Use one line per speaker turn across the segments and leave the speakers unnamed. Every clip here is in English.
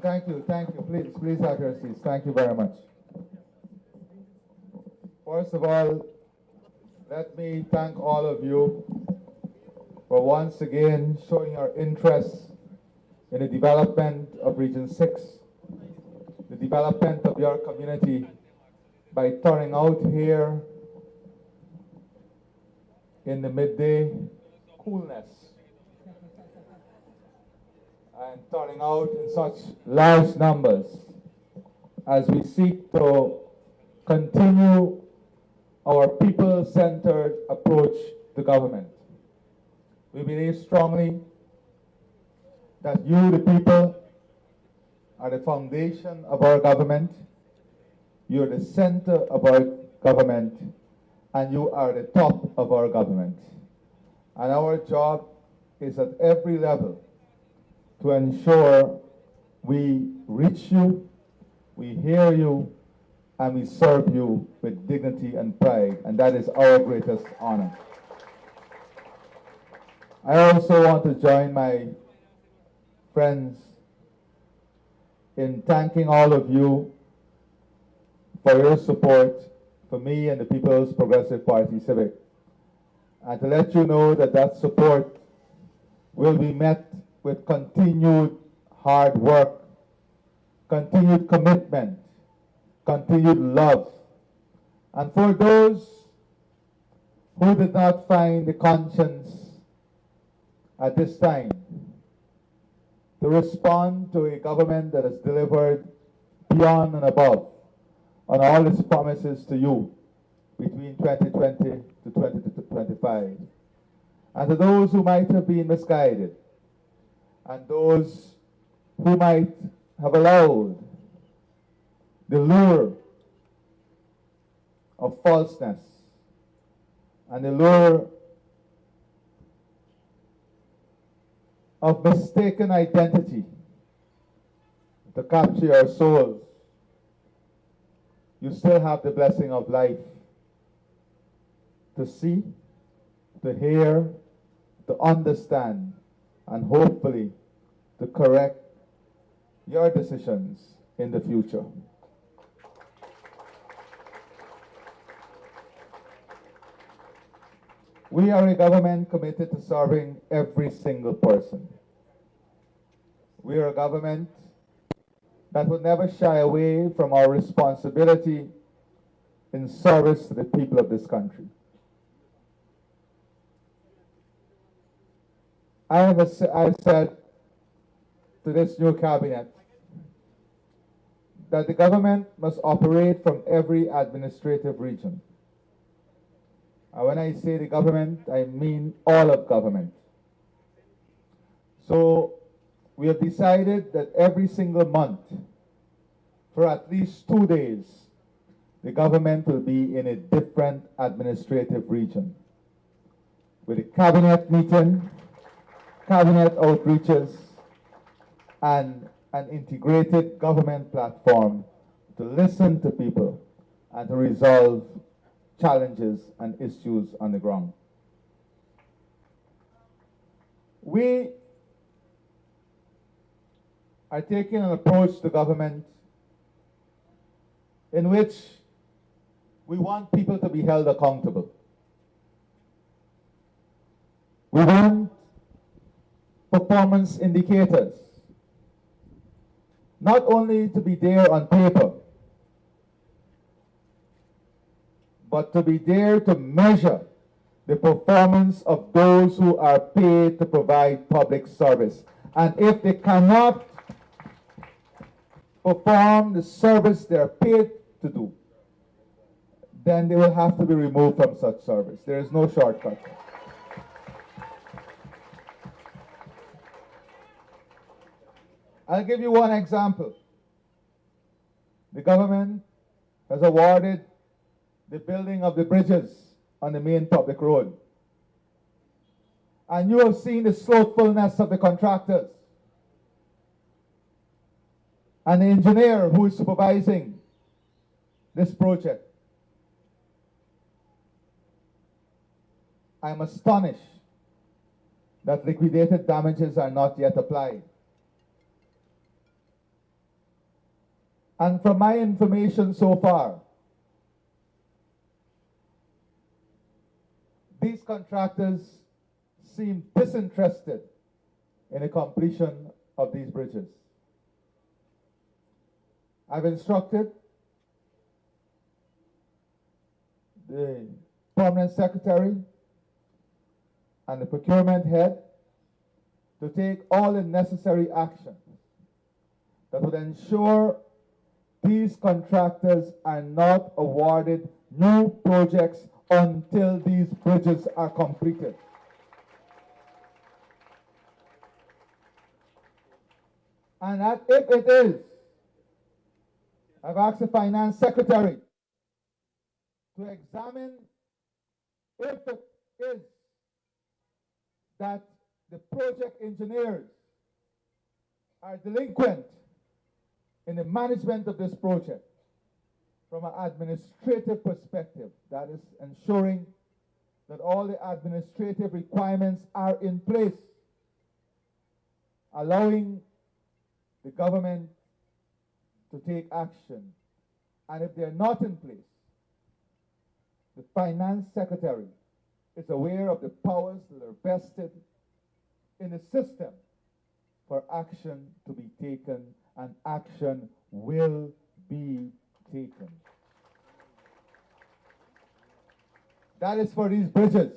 Thank you. Please have your seats. Thank you very much. First of all, let me thank all of you for once again showing your interest in the development of Region 6, the development of your community by turning out here in the midday coolness and turning out in such large numbers as we seek to continue our people-centered approach to government. We believe strongly that you, the people, are the foundation of our government, you're the center of our government, and you are the top of our government. And our job is at every level to ensure we reach you, we hear you, and we serve you with dignity and pride, and that is our greatest honor. I also want to join my friends in thanking all of you for your support for me and the People's Progressive Party Civic, and to let you know that that support will be met with continued hard work, continued commitment, continued love. And for those who did not find the conscience at this time to respond to a government that has delivered beyond and above on all its promises to you between 2020 to 2025. And to those who might have been misguided, and those who might have allowed the lure of falseness and the lure of mistaken identity to capture your souls, you still have the blessing of life to see, to hear, to understand, and hopefully to correct your decisions in the future. We are a government committed to serving every single person. We are a government that will never shy away from our responsibility in service to the people of this country. I said to this new cabinet that the government must operate from every administrative region. And when I say the government, I mean all of government. So we have decided that every single month, for at least 2 days, the government will be in a different administrative region, with a cabinet meeting, cabinet outreaches, and an integrated government platform to listen to people and to resolve challenges and issues on the ground. We are taking an approach to government in which we want people to be held accountable. We want performance indicators, not only to be there on paper, but to be there to measure the performance of those who are paid to provide public service. And if they cannot perform the service they are paid to do, then they will have to be removed from such service. There is no shortcut. I'll give you one example. The government has awarded the building of the bridges on the main public road. And you have seen the slothfulness of the contractors and the engineer who is supervising this project. I'm astonished that liquidated damages are not yet applied. And from my information so far, these contractors seem disinterested in the completion of these bridges. I've instructed the permanent secretary and the procurement head to take all the necessary action that would ensure these contractors are not awarded new projects until these bridges are completed. And that if it is, I've asked the finance secretary to examine if it is that the project engineers are delinquent in the management of this project from an administrative perspective. That is ensuring that all the administrative requirements are in place, allowing the government to take action. And if they're not in place, the finance secretary is aware of the powers that are vested in the system for action to be taken, and action will be taken. That is for these bridges.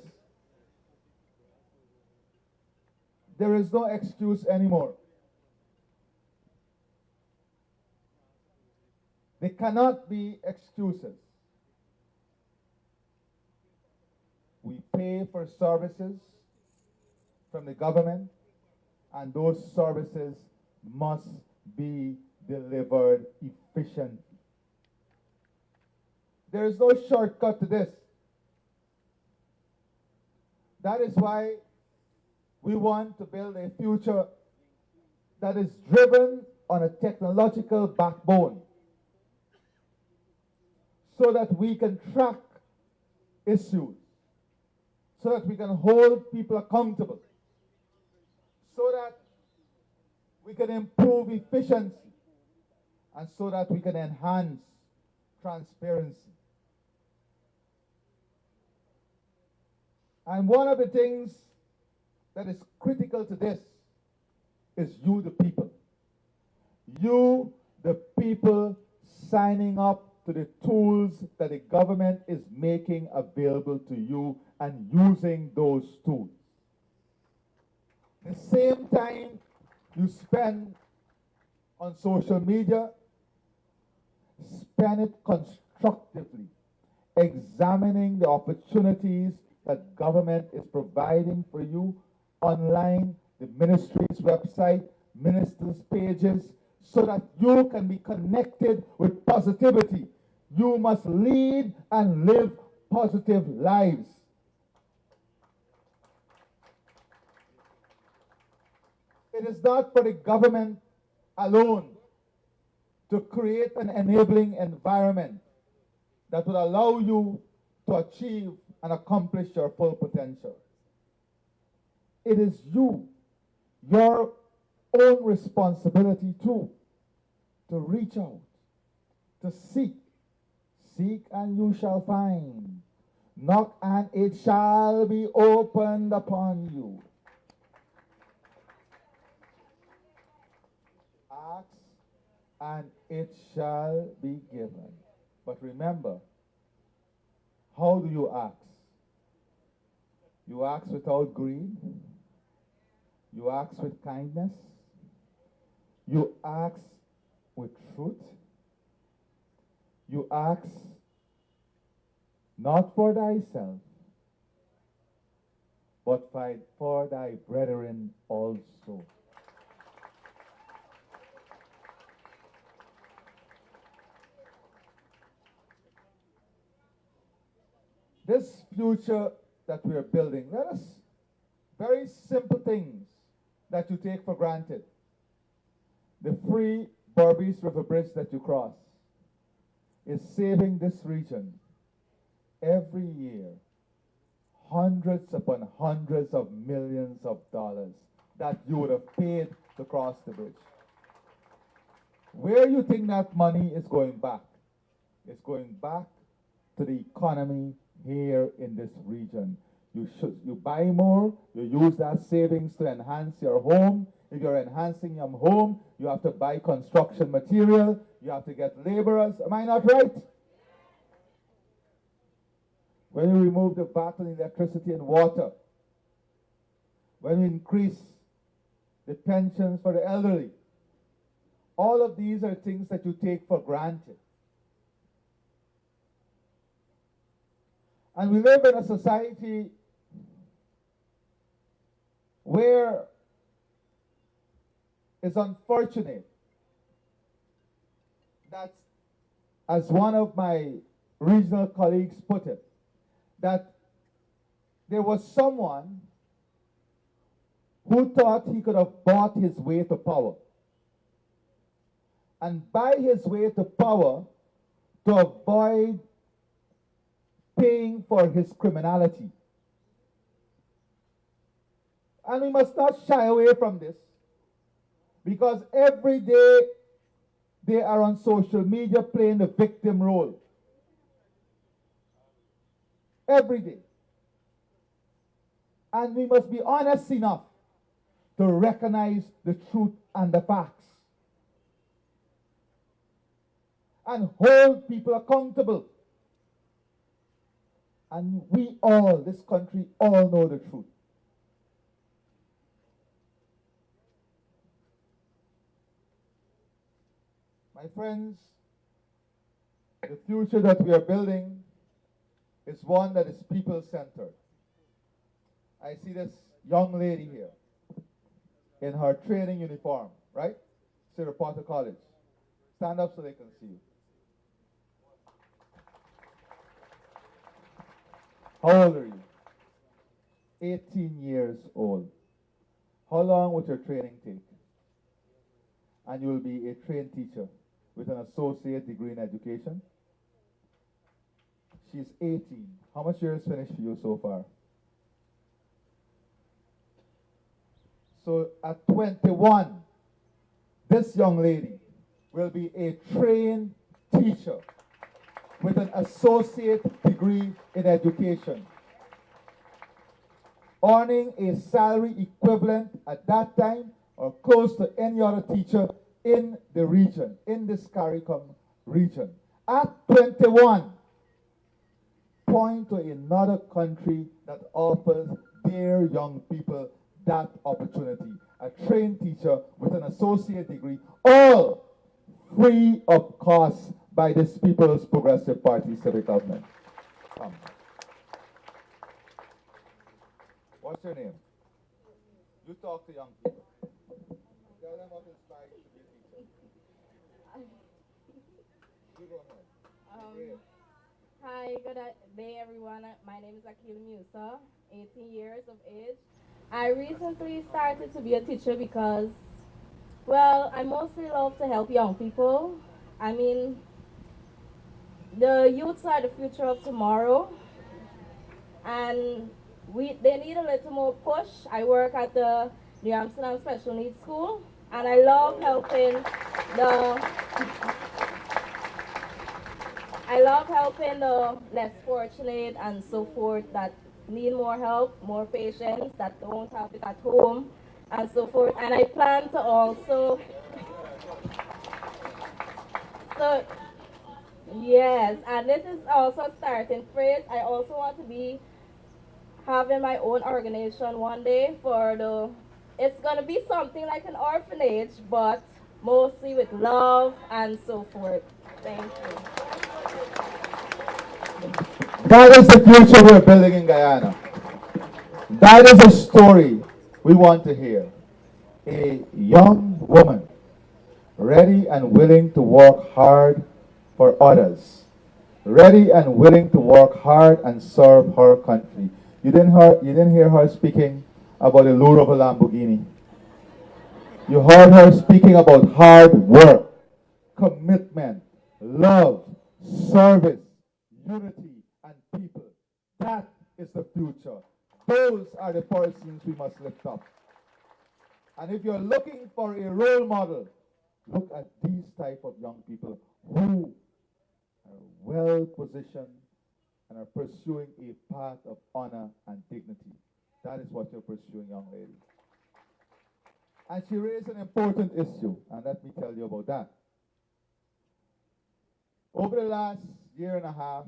There is no excuse anymore. There cannot be excuses. We pay for services from the government, and those services must be delivered efficiently. There is no shortcut to this. That is why we want to build a future that is driven on a technological backbone, so that we can track issues, so that we can hold people accountable, so that we can improve efficiency, and so that we can enhance transparency. And one of the things that is critical to this is you, the people. You, the people, signing up to the tools that the government is making available to you and using those tools. The same time you spend on social media, spend it constructively, examining the opportunities that government is providing for you online, the ministry's website, ministers' pages, so that you can be connected with positivity. You must lead and live positive lives. It is not for the government alone to create an enabling environment that will allow you to achieve and accomplish your full potential. It is you, your own responsibility too, to reach out, to seek. Seek and you shall find. Knock and it shall be opened upon you. Ask and it shall be given. But remember, how do you ask? You ask without greed. You ask with kindness. You ask with truth. You ask not for thyself, but for thy brethren also. This future that we are building, let us, very simple things that you take for granted. The free Berbice River Bridge that you cross is saving this region every year hundreds upon hundreds of millions of dollars that you would have paid to cross the bridge. Where you think that money is going back? It's going back to the economy here in this region. You buy more, you use that savings to enhance your home. If you're enhancing your home, you have to buy construction material, you have to get laborers. Am I not right? When you remove the VAT on electricity and water, when we increase the pensions for the elderly, all of these are things that you take for granted. And we live in a society where it's unfortunate that, as one of my regional colleagues put it, that there was someone who thought he could have bought his way to power. And buy his way to power to avoid paying for his criminality. And we must not shy away from this, because every day they are on social media playing the victim role. Every day. And we must be honest enough to recognize the truth and the facts. And hold people accountable. And we all, this country, all know the truth. My friends, the future that we are building is one that is people-centered. I see this young lady here in her training uniform, right? Sarah Potter College. Stand up so they can see you. How old are you? 18 years old. How long would your training take? And you will be a trained teacher with an associate degree in education. She's 18. How much years finished for you so far? So at 21, this young lady will be a trained teacher with an associate degree in education, earning a salary equivalent at that time or close to any other teacher in the region, in this CARICOM region. At 21, point to another country that offers their young people that opportunity. A trained teacher with an associate degree, all free of cost by this People's Progressive Party civic government. Come. What's your name? You talk to young people. Tell them what inspired you to be a teacher. You go ahead.
Hi, good day everyone. My name is Akil Musa, 18 years of age. I recently started to be a teacher because, well, I mostly love to help young people. I mean, the youths are the future of tomorrow, and they need a little more push. I work at the New Amsterdam Special Needs School, and I love helping the less fortunate and so forth that need more help, more patients that don't have it at home, and so forth. And I plan to also, so yes, and this is also starting phrase. I also want to be having my own organization one day it's gonna be something like an orphanage, but mostly with love and so forth. Thank you.
That is the future we're building in Guyana. That is a story we want to hear. A young woman ready and willing to work hard for others, ready and willing to work hard and serve her country. You didn't hear her speaking about the lure of a Lamborghini. You heard her speaking about hard work, commitment, love, service, unity, and people. That is the future. Those are the persons we must lift up. And if you're looking for a role model Look at these type of young people who are well positioned and are pursuing a path of honor and dignity. That is what you're pursuing, young lady. And she raised an important issue, and let me tell you about that. Over the last year and a half,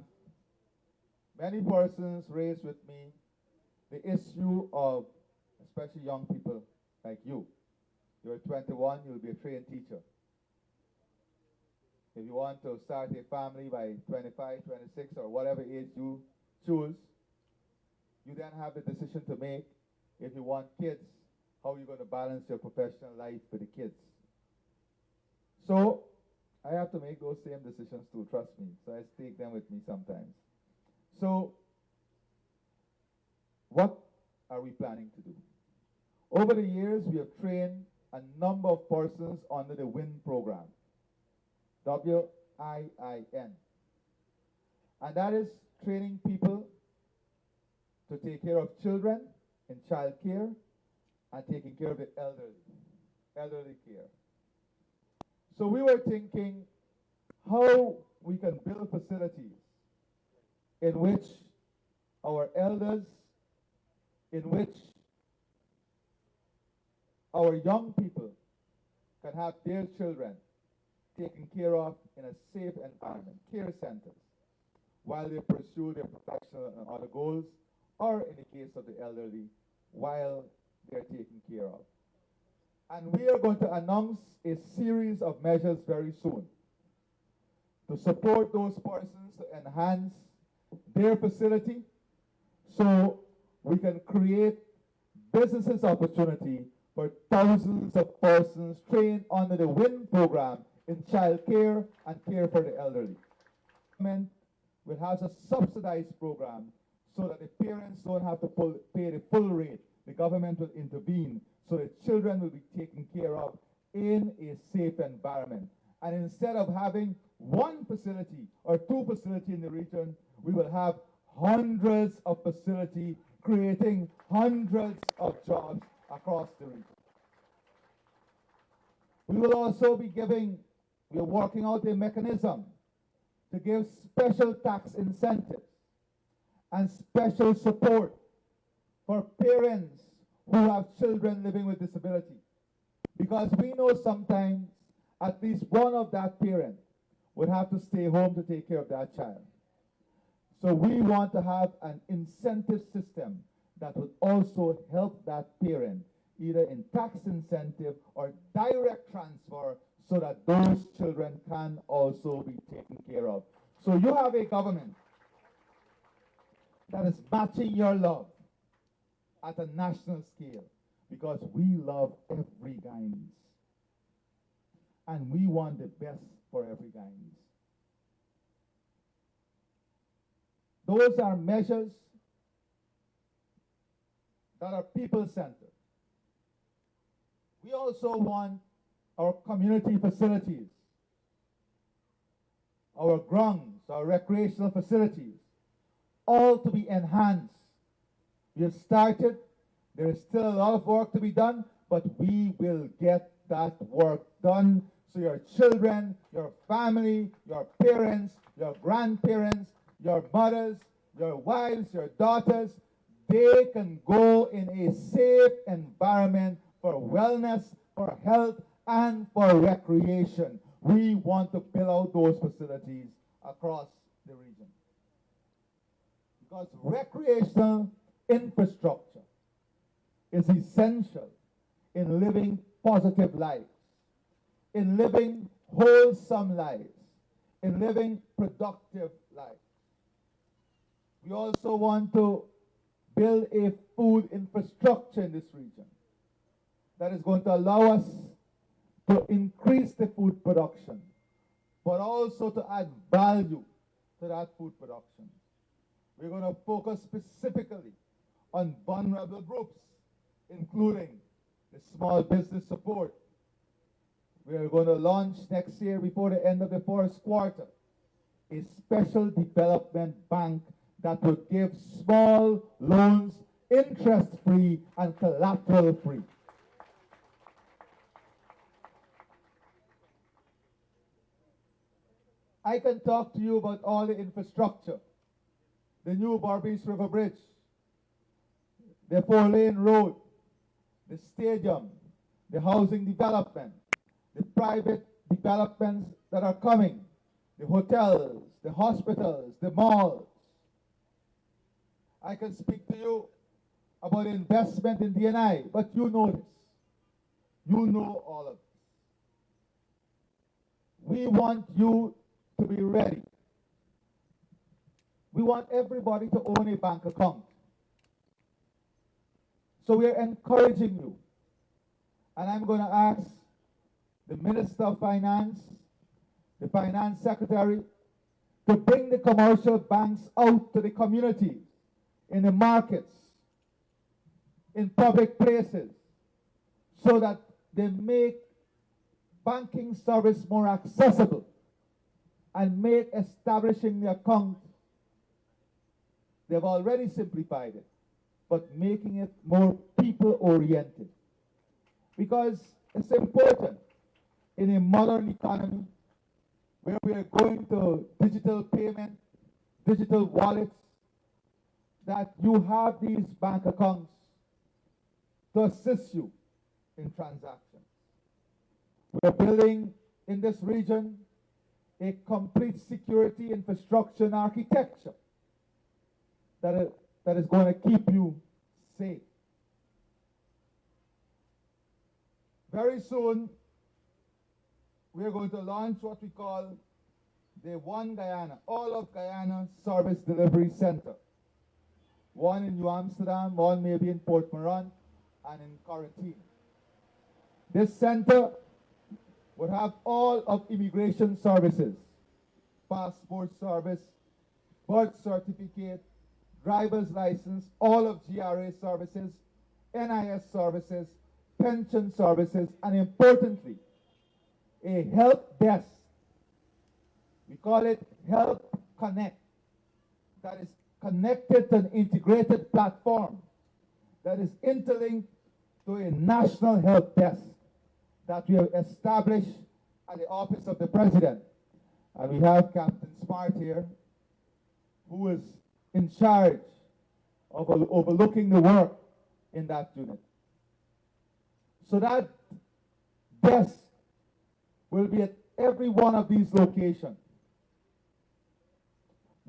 many persons raised with me the issue of, especially young people like you. You're 21, you'll be a trained teacher. If you want to start a family by 25, 26, or whatever age you choose, you then have the decision to make. If you want kids, how are you going to balance your professional life with the kids? So I have to make those same decisions too, trust me. So I take them with me sometimes. So what are we planning to do? Over the years, we have trained a number of persons under the WIN program, WIIN. And that is training people to take care of children in child care and taking care of the elderly care. So we were thinking how we can build facilities in which our elders, in which our young people can have their children taken care of in a safe environment, care centers, while they pursue their professional and other goals, or in the case of the elderly, while they're taken care of. And we are going to announce a series of measures very soon to support those persons to enhance their facility so we can create businesses opportunity for thousands of persons trained under the WIN program in child care and care for the elderly. Government will have a subsidized program so that the parents don't have to pay the full rate. The government will intervene so that children will be taken care of in a safe environment. And instead of having one facility or two facilities in the region, we will have hundreds of facilities creating hundreds of jobs across the region. We will also be we are working out a mechanism to give special tax incentives and special support for parents who have children living with disability. Because we know sometimes at least one of that parent would have to stay home to take care of that child. So we want to have an incentive system that would also help that parent, either in tax incentive or direct transfer, so that those children can also be taken care of. So you have a government that is matching your love at a national scale, because we love every Guyanese. And we want the best for every Guyanese. Those are measures that are people-centered. We also want our community facilities, our grounds, our recreational facilities, all to be enhanced. We have started. There is still a lot of work to be done, but we will get that work done so your children, your family, your parents, your grandparents, your mothers, your wives, your daughters, they can go in a safe environment for wellness, for health, and for recreation. We want to build out those facilities across the region. Because recreational infrastructure is essential in living positive lives, in living wholesome lives, in living productive lives. We also want to build a food infrastructure in this region that is going to allow us to increase the food production, but also to add value to that food production. We're going to focus specifically on vulnerable groups, including the small business support. We are going to launch next year, before the end of the first quarter, a special development bank that will give small loans interest-free and collateral-free. I can talk to you about all the infrastructure, the new Berbice River Bridge, the 4-lane road, the stadium, the housing development, the private developments that are coming, the hotels, the hospitals, the malls. I can speak to you about investment in D&I, but you know this. You know all of this. We want you to be ready. We want everybody to own a bank account. So we're encouraging you. And I'm going to ask the Minister of Finance, the Finance Secretary, to bring the commercial banks out to the communities, in the markets, in public places, so that they make banking service more accessible and make establishing the account, they've already simplified it, but making it more people-oriented. Because it's important in a modern economy where we are going to digital payment, digital wallets, that you have these bank accounts to assist you in transactions. We're building in this region a complete security infrastructure and architecture that is going to keep you safe. Very soon, we're going to launch what we call the One Guyana, all of Guyana Service Delivery Center. One in New Amsterdam, one maybe in Port Moran, and in Coratine. This center would have all of immigration services, passport service, birth certificate, driver's license, all of GRA services, NIS services, pension services, and importantly, a help desk. We call it Help Connect, that is connected to an integrated platform that is interlinked to a national help desk that we have established at the Office of the President. And we have Captain Smart here, who is in charge of overlooking the work in that unit. So that desk will be at every one of these locations.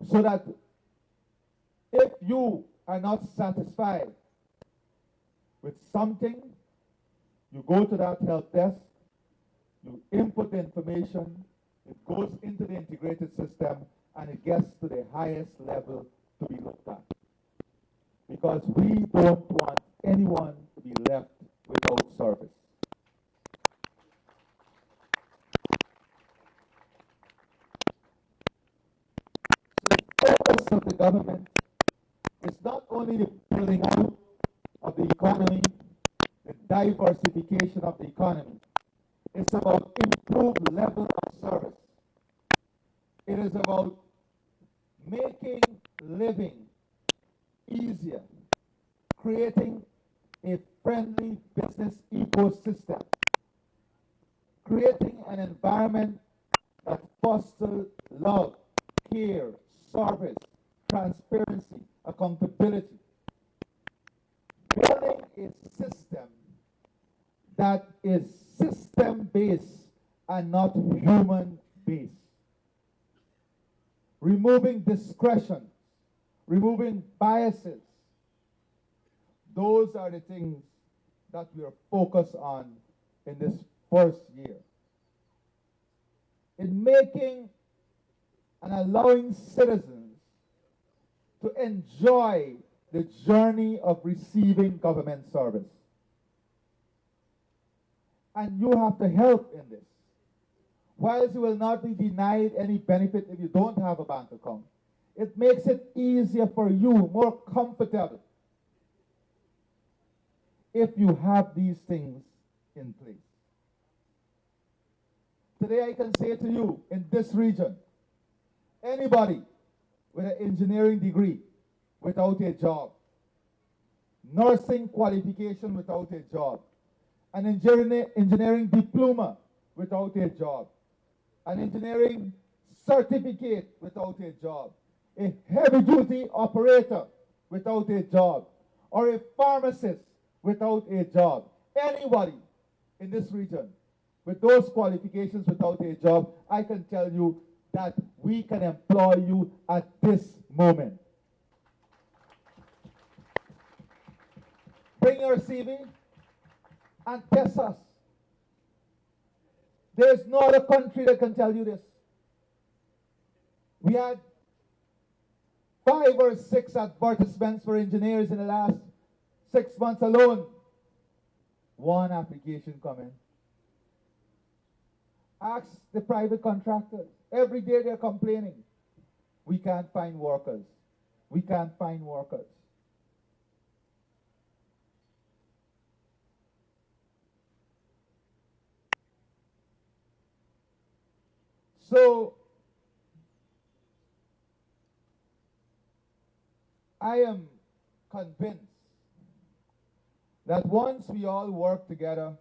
So that if you are not satisfied with something, you go to that help desk, you input the information, it goes into the integrated system, and it gets to the highest level to be looked at. Because we don't want anyone to be left without service. So the focus of the government is not only the building out of the economy, the diversification of the economy. It's about improved level of service. It is about making living easier, creating a friendly business ecosystem, creating an environment that fosters love, care, service, transparency, accountability. Building a system that is system-based and not human-based. Removing discretion, removing biases. Those are the things that we are focused on in this first year. In making and allowing citizens to enjoy the journey of receiving government service. And you have to help in this. Whilst you will not be denied any benefit if you don't have a bank account, it makes it easier for you, more comfortable, if you have these things in place. Today I can say to you, in this region, anybody with an engineering degree without a job, nursing qualification without a job, an engineering diploma without a job, an engineering certificate without a job, a heavy-duty operator without a job, or a pharmacist without a job. Anybody in this region with those qualifications without a job, I can tell you that we can employ you at this moment. Bring your CV and test us. There's no other country that can tell you this. We had 5 or 6 advertisements for engineers in the last 6 months alone. 1 application coming. Ask the private contractors. Every day they're complaining. We can't find workers. We can't find workers. So, I am convinced that once we all work together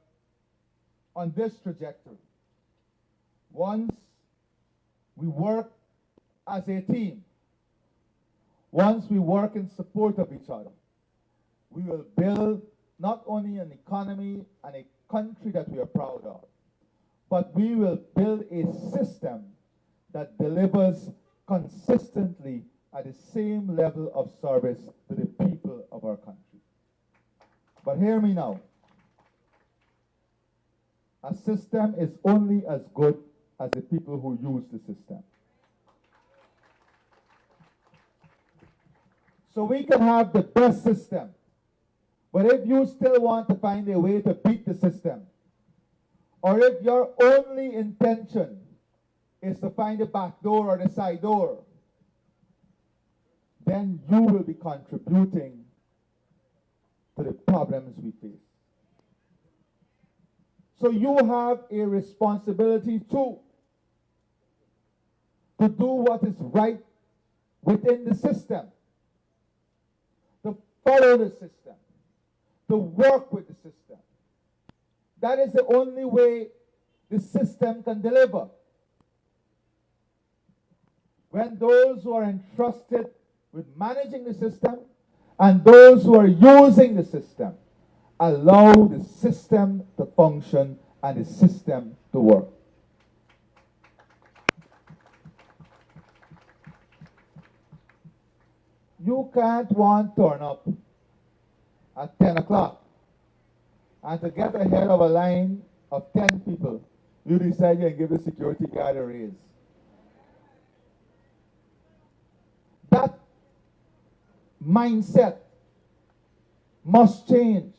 on this trajectory, once we work as a team, once we work in support of each other, we will build not only an economy and a country that we are proud of, but we will build a system that delivers consistently at the same level of service to the people of our country. But hear me now. A system is only as good as the people who use the system. So we can have the best system, but if you still want to find a way to beat the system, or if your only intention is to find the back door or the side door, then you will be contributing to the problems we face. So you have a responsibility too to do what is right within the system, to follow the system, to work with the system. That is the only way the system can deliver. When those who are entrusted with managing the system and those who are using the system allow the system to function and the system to work. You can't turn up at 10 o'clock and to get ahead of a line of 10 people, you decide you give the security guard a raise. That mindset must change.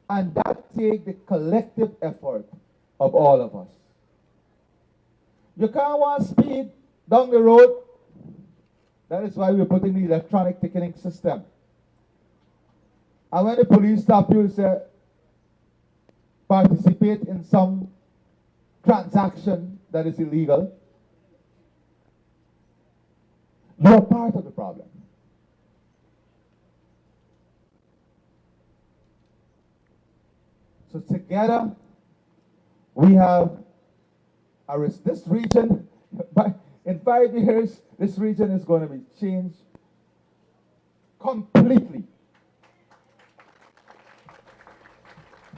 And that takes the collective effort of all of us. You can't want speed down the road. That is why we're putting the electronic ticketing system. And when the police stop you and say, participate in some transaction that is illegal, you're part of the problem. So together, we have this region, in 5 years, this region is going to be changed completely.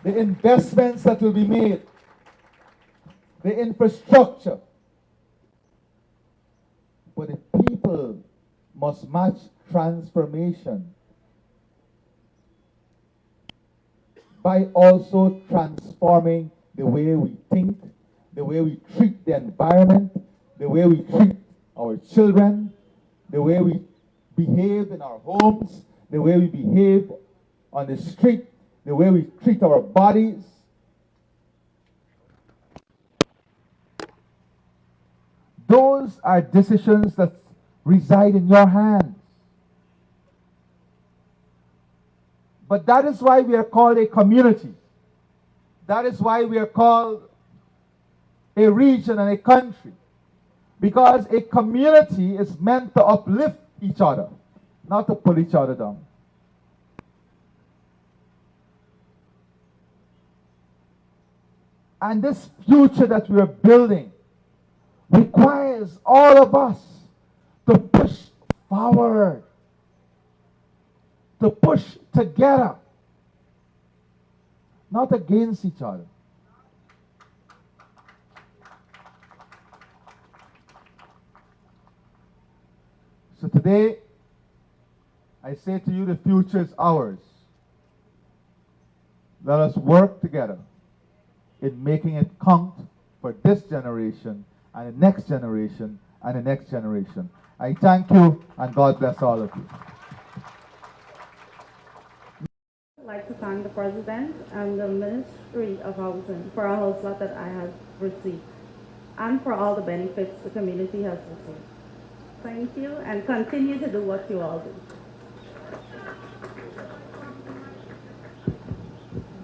The investments that will be made, the infrastructure, but the people must match transformation by also transforming the way we think, the way we treat the environment, the way we treat our children, the way we behave in our homes, the way we behave on the street, the way we treat our bodies. Those are decisions that reside in your hands. But that is why we are called a community. That is why we are called a region and a country. Because a community is meant to uplift each other, not to pull each other down. And this future that we are building requires all of us to push forward, to push together, not against each other. So today, I say to you, the future is ours. Let us work together in making it count for this generation and the next generation and the next generation. I thank you, and God bless all of you.
I'd like to thank the President and the Ministry of Housing for a house lot that I have received and for all the benefits the community has received. Thank you, and continue to do what you all do.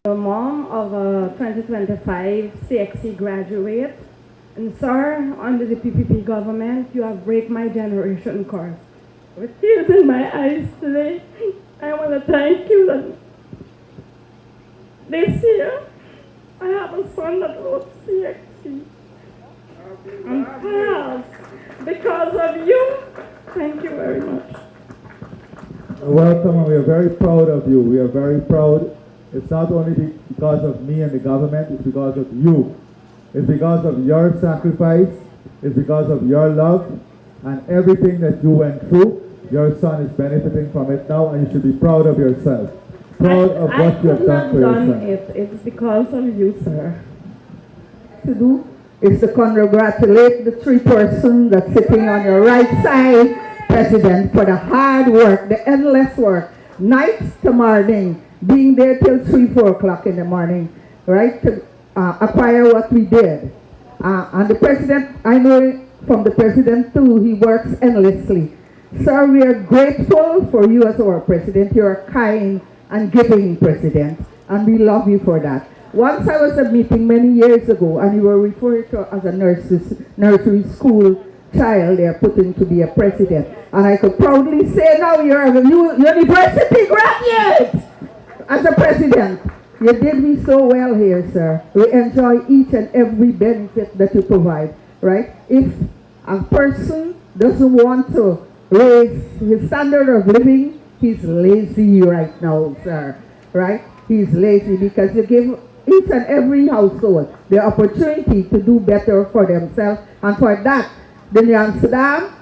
The mom of a 2025 CXC graduate, and sir, under the PPP government, you have break my generation course. With tears in my eyes today, I want to thank you that this year I have a son that wrote CXC and passed because of you. Thank you very much.
Welcome, and we are very proud of you. We are very proud. It's not only because of me and the government, it's because of you. It's because of your sacrifice, it's because of your love, and everything that you went through. Your son is benefiting from it now, and you should be proud of yourself. Proud of what you have done for your son.
It's because of you, sir.
To do is to congratulate the three persons that's sitting on your right side, President, for the hard work, the endless work, nights to morning, being there till 3, 4 o'clock in the morning, right, to acquire what we did. And the President, I know from the President too, he works endlessly. Sir, we are grateful for you as our President. You are kind and giving President, and we love you for that. Once I was at a meeting many years ago, and you were referred to as a nursery school child they are putting to be a president. And I could proudly say now you're a university graduate as a president. You did me so well here, sir. We enjoy each and every benefit that you provide, right? If a person doesn't want to raise his standard of living, he's lazy right now, sir, right? He's lazy because you give each and every household the opportunity to do better for themselves. And for that, the Amsterdam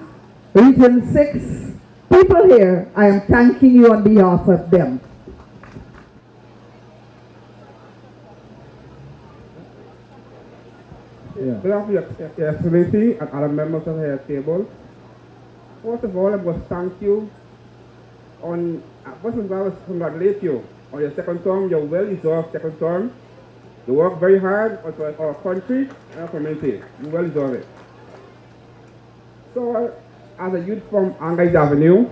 Region 6 people here, I am thanking you on behalf of them.
Good afternoon, Your Excellency and other members of the table. First of all, I must thank you on, first of all, I must congratulate you on your second term, your well-deserved second term. You work very hard for our country and our community. You well deserve it. So, as a youth from Angais Avenue,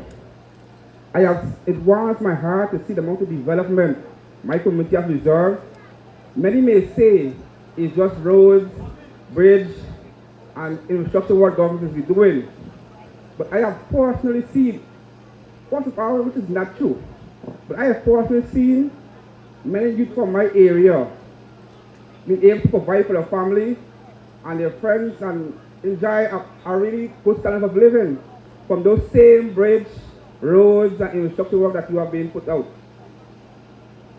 it warms my heart to see the amount of development my community has reserved. Many may say it's just roads, bridge, and infrastructure work government is doing. But I have personally seen, first of all, which is not true, but I have personally seen many youth from my area being able to provide for their family and their friends and enjoy a really good standard of living from those same bridge, roads, and infrastructure work that you have been put out.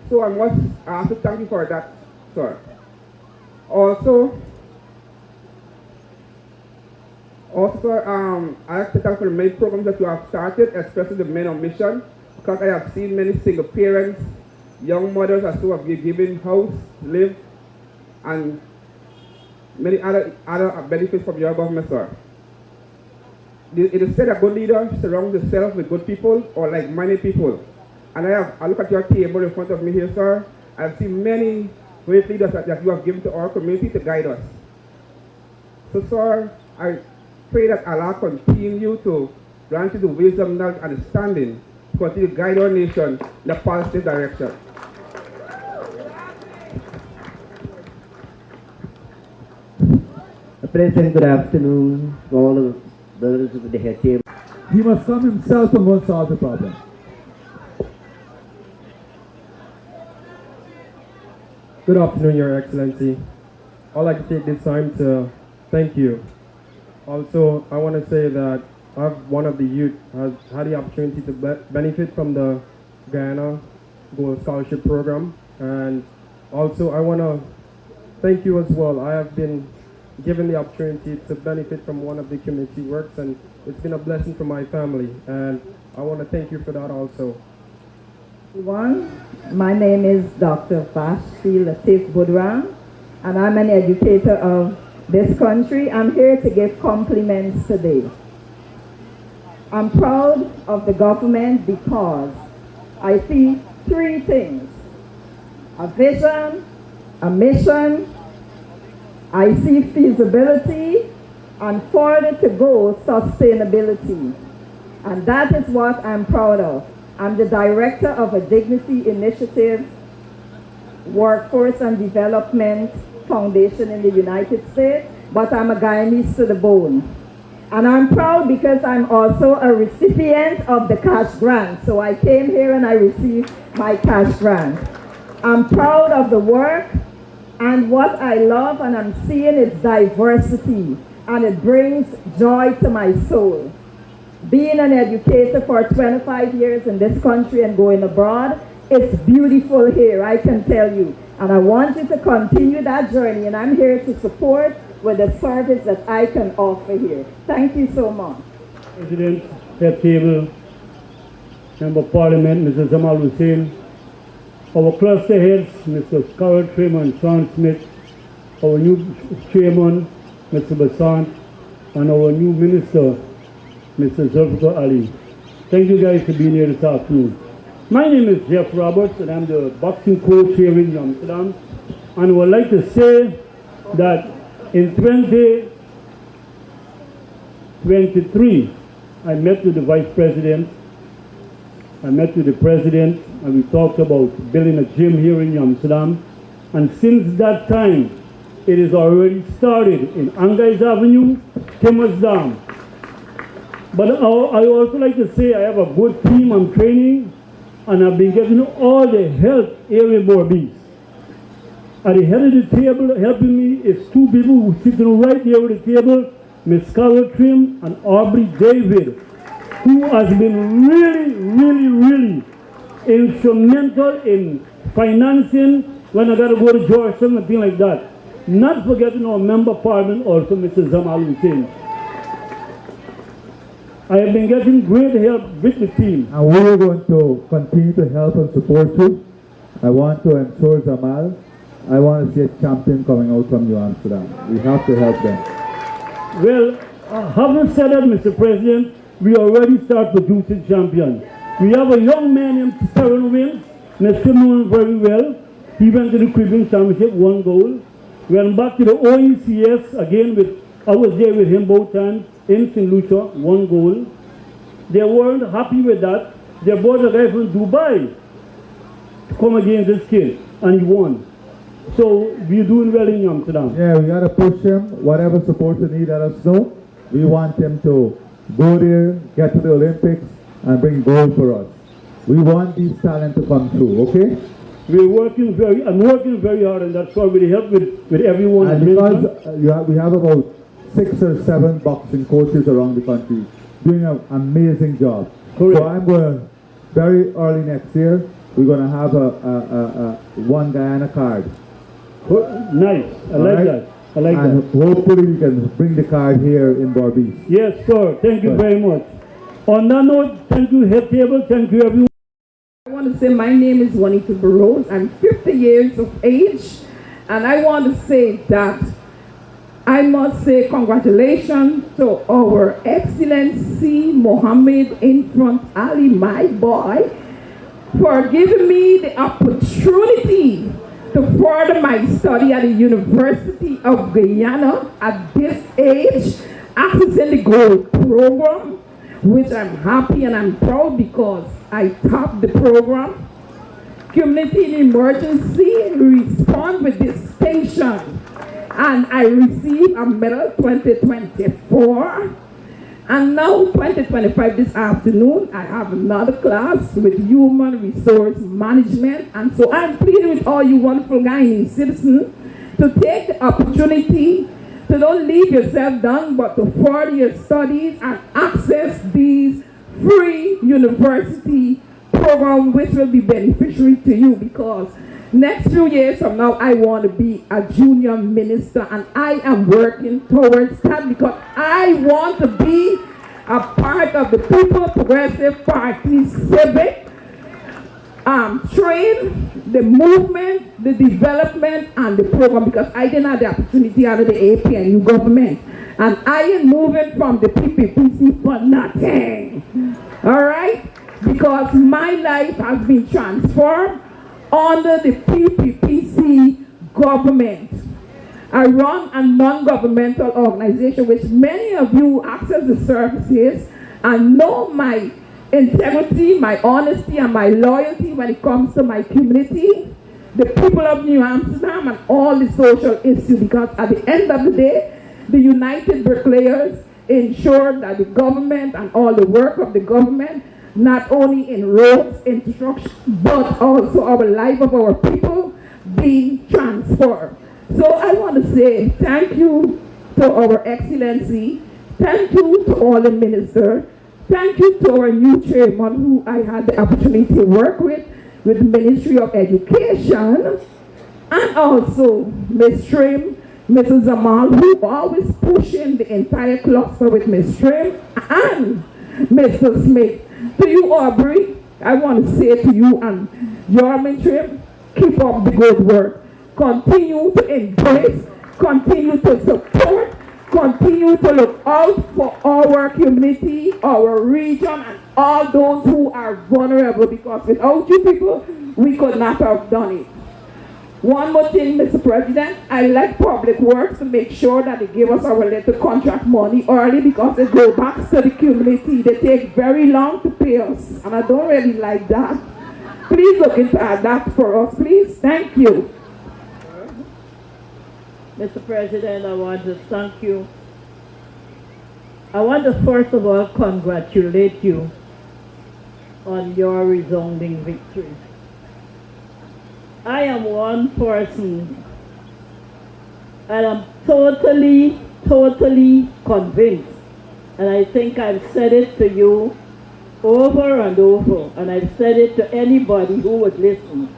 So I must have to thank you for that, sir. Also, I have to thank for the many programs that you have started, especially the Men on Mission, because I have seen many single parents, young mothers as who have been given house, live, and many other benefits from your government, sir. It is said a good leader surrounds himself with good people or like-minded people. And I look at your table in front of me here, sir. I've seen many great leaders that you have given to our community to guide us. So, sir, I pray that Allah continue to grant you the wisdom, knowledge, and understanding to continue to guide our nation in a positive direction.
President, good afternoon to all of those of the head table.
He must come himself and won't solve the problem.
Good afternoon, Your Excellency. I'd like to take this time to thank you Also, I want to say that one of the youth has had the opportunity to benefit from the Guyana Gold Scholarship Program. And also, I want to thank you as well. I have been given the opportunity to benefit from one of the community works, and it's been a blessing for my family. And I want to thank you for that also.
My name is Dr. Vashti Latif Budran, and I'm an educator of this country. I'm here to give compliments today. I'm proud of the government because I see three things: a vision, a mission, I see feasibility, and further to go, sustainability. And that is what I'm proud of. I'm the director of a Dignity Initiative Workforce and Development Foundation in the United States, but I'm a Guyanese to the bone. And I'm proud because I'm also a recipient of the cash grant. So I came here and I received my cash grant. I'm proud of the work, and what I love and I'm seeing is diversity, and it brings joy to my soul. Being an educator for 25 years in this country and going abroad, it's beautiful here, I can tell you. And I want you to continue that journey, and I'm here to support with the service that I can offer here. Thank you so much.
President, Head Table, Member of Parliament, Mrs. Jamal Hussein, our cluster heads, Mr. Carol Trim and Sean Smith, our new chairman, Mr. Basant, and our new minister, Mr. Zulfikar Ali. Thank you guys for being here this afternoon. My name is Jeff Roberts, and I'm the boxing coach here in Amsterdam. And I would like to say that in 2023, I met with the Vice President, I met with the President, and we talked about building a gym here in Amsterdam. And since that time, it is already started in Angais Avenue, Timmersdam. But I also like to say I have a good team I'm training, and I've been getting all the help here in Berbice. At the head of the table helping me is two people who are sitting right there at the table, Ms. Carol Trim and Aubrey David, who has been really instrumental in financing when I got to go to Georgetown and things like that. Not forgetting our member of parliament also, Mr. Jamal Hussein. I have been getting great help with the team.
And we are going to continue to help and support you. I want to ensure Jamal, I want to see a champion coming out from New Amsterdam. We have to help them.
Well, having said that, Mr. President, we already start producing champions. We have a young man named Sterling Wins, Mr. known very well. He went to the Caribbean Championship, won gold. Went back to the OECS again I was there with him both times in St. Lucia, won gold. They weren't happy with that. They brought a guy from Dubai to come against this kid, and he won. So we're doing well in Amsterdam.
Yeah, we gotta push him. Whatever support you need, let us know. We want him to go there, get to the Olympics, and bring gold for us. We want these talents to come through, okay?
I'm working very hard, and that's why we help with everyone.
And because we have about 6 or 7 boxing coaches around the country doing an amazing job.
Correct.
So I'm going to, very early next year, we're going to have a one Guyana card.
Nice. I like that.
And hopefully we can bring the card here in Berbice.
Yes, sir. Thank you very much. On that note, thank you, Head Table. Thank you, everyone.
I want to say my name is Juanita Burrows. I'm 50 years of age, and I want to say that I must say congratulations to our Excellency Mohammed Infant Ali, my boy, for giving me the opportunity to further my study at the University of Guyana at this age, accessing the gold program, which I'm happy and I'm proud because I topped the program. Community in emergency response with distinction, and I received a medal 2024. And now 2025 this afternoon, I have another class with human resource management. And so I'm pleading with all you wonderful Guyanese citizens to take the opportunity
So don't leave yourself down, but to further your studies and access these free university programs which will be beneficial to you, because next few years from now, I want to be a junior minister, and I am working towards that because I want to be a part of the People Progressive Party civic, train the movement, the development, and the program, because I didn't have the opportunity under the APNU government. And I am moving from the PPPC for nothing. All right? Because my life has been transformed under the PPPC government. I run a non-governmental organization which many of you access the services and know my integrity, my honesty, and my loyalty when it comes to my community, the people of New Amsterdam, and all the social issues, because at the end of the day, the United Bricklayers ensure that the government and all the work of the government, not only in roads, infrastructure, but also our life of our people being transformed. So I want to say thank you to our Excellency, thank you to all the ministers, thank you to our new chairman who I had the opportunity to work with the Ministry of Education, and also Ms. Trim, Mrs. Amal, who always pushing the entire cluster with Ms. Trim and Mr. Smith. To you, Aubrey, I want to say to you and Jorman Trim, keep up the good work. Continue to embrace, continue to support, continue to look out for our community, our region, and all those who are vulnerable, because without you people, we could not have done it. One more thing, Mr. President, I like Public Works to make sure that they give us our little contract money early, because it goes back to the community. They take very long to pay us, and I don't really like that. Please look into that for us, please. Thank you.
Mr. President, I want to thank you. I want to first of all congratulate you on your resounding victory. I am one person, and I'm totally convinced, and I think I've said it to you over and over, and I've said it to anybody who would listen,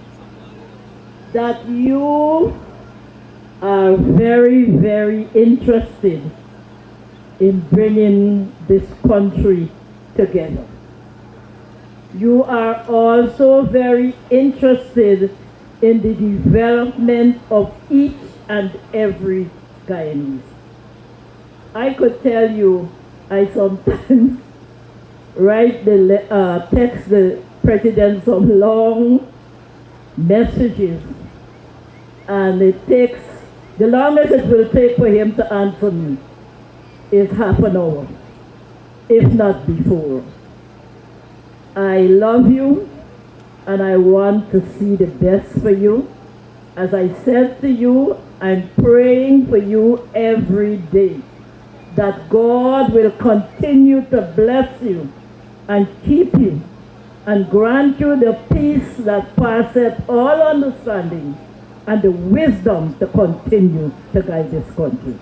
that you are very interested in bringing this country together. You are also very interested in the development of each and every Guyanese. I could tell you, I sometimes text the president some long messages, and it takes, the longest it will take for him to answer me is half an hour, if not before. I love you, and I want to see the best for you. As I said to you, I'm praying for you every day, that God will continue to bless you and keep you and grant you the peace that passeth all understanding and the wisdom to continue to guide this country.